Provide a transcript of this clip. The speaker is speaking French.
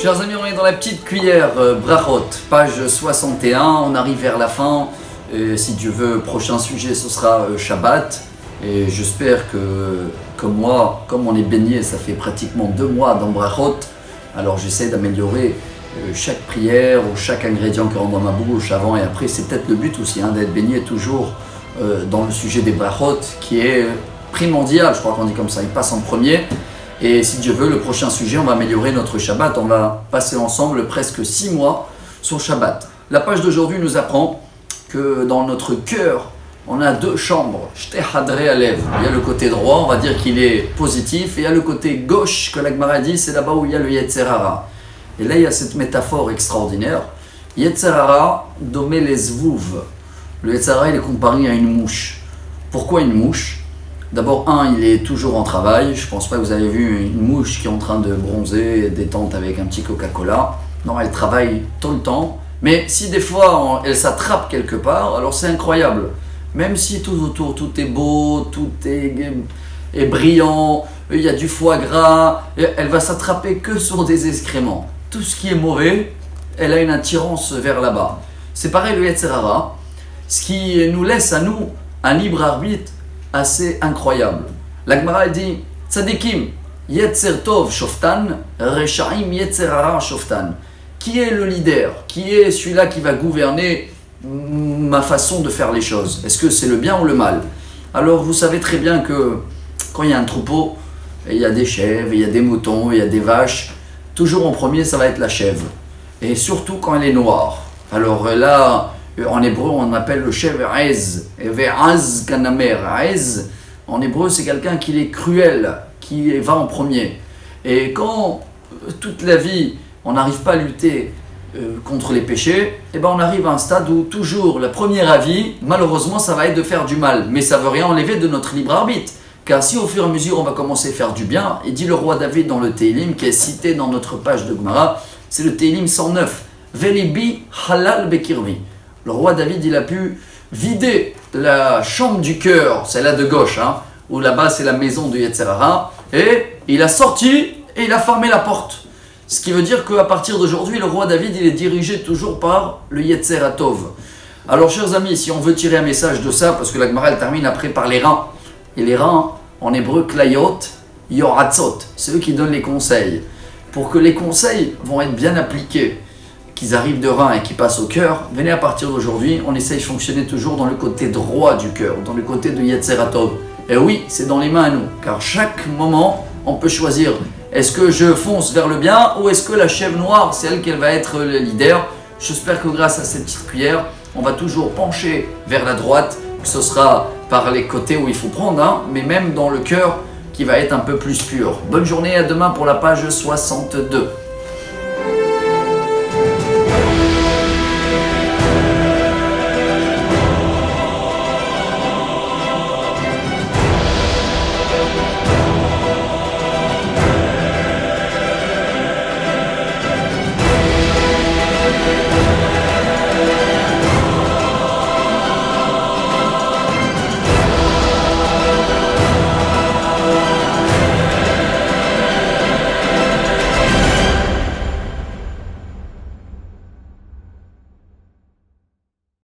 Chers amis, on est dans la petite cuillère Brachot, page 61, on arrive vers la fin. Et si Dieu veut, prochain sujet ce sera Shabbat. Et j'espère que, comme moi, comme on est baigné, ça fait pratiquement 2 mois dans Brachot, alors j'essaie d'améliorer chaque prière ou chaque ingrédient qui rentre dans ma bouche avant et après. C'est peut-être le but aussi, d'être baigné toujours dans le sujet des Brachot, qui est primordial, je crois qu'on dit comme ça, il passe en premier. Et si Dieu veut, le prochain sujet, on va améliorer notre Shabbat. On va passer ensemble presque 6 mois sur Shabbat. La page d'aujourd'hui nous apprend que dans notre cœur, on a 2 chambres. Shte hadrei alev. Il y a le côté droit, on va dire qu'il est positif, et il y a le côté gauche que la Gemara dit, c'est là-bas où il y a le Yetzer hara. Et là, il y a cette métaphore extraordinaire. Yetzer hara, domé les zvouv. Le Yetzer hara, il est comparé à une mouche. Pourquoi une mouche ? D'abord, il est toujours en travail. Je ne pense pas que vous avez vu une mouche qui est en train de bronzer, détente avec un petit Coca-Cola. Non, elle travaille tout le temps. Mais si des fois, elle s'attrape quelque part, alors c'est incroyable. Même si tout autour, tout est beau, tout est brillant, il y a du foie gras, elle va s'attraper que sur des excréments. Tout ce qui est mauvais, elle a une attirance vers là-bas. C'est pareil le Yetzer hara, ce qui nous laisse à nous un libre arbitre assez incroyable. La Gemara dit Tzadikim, Yetzer Tov Shoftan, Reshaim Yetzer hara Shoftan. Qui est le leader? Qui est celui-là qui va gouverner ma façon de faire les choses? Est-ce que c'est le bien ou le mal? Alors vous savez très bien que quand il y a un troupeau, il y a des chèvres, il y a des moutons, il y a des vaches, toujours en premier ça va être la chèvre. Et surtout quand elle est noire. Alors là, en hébreu, on appelle le chèvre Ez, et ve'az kanamer. Ez, en hébreu, c'est quelqu'un qui est cruel, qui va en premier. Et quand toute la vie, on n'arrive pas à lutter contre les péchés, et on arrive à un stade où toujours, le premier avis, malheureusement, ça va être de faire du mal. Mais ça ne veut rien enlever de notre libre arbitre. Car si au fur et à mesure, on va commencer à faire du bien, et dit le roi David dans le Télim, qui est cité dans notre page de Gemara, c'est le Télim 109. Velibi halal bekirvi. Le roi David, il a pu vider la chambre du cœur, celle-là de gauche, où là-bas c'est la maison de Yetzer hara, et il a sorti et il a fermé la porte. Ce qui veut dire qu'à partir d'aujourd'hui, le roi David, il est dirigé toujours par le Yetzer hatov. Alors, chers amis, si on veut tirer un message de ça, parce que la Gemara, elle termine après par les reins. Et les reins, en hébreu, klayot, yoratzot, c'est eux qui donnent les conseils. Pour que les conseils vont être bien appliqués, qu'ils arrivent de rein et qui passent au cœur, venez à partir d'aujourd'hui, on essaye de fonctionner toujours dans le côté droit du cœur, dans le côté de Yetzer hatov. Et oui, c'est dans les mains à nous, car chaque moment, on peut choisir, est-ce que je fonce vers le bien ou est-ce que la chèvre noire, c'est elle qui va être le leader? J'espère que grâce à cette petite cuillère, on va toujours pencher vers la droite, que ce sera par les côtés où il faut prendre, mais même dans le cœur qui va être un peu plus pur. Bonne journée, à demain pour la page 62.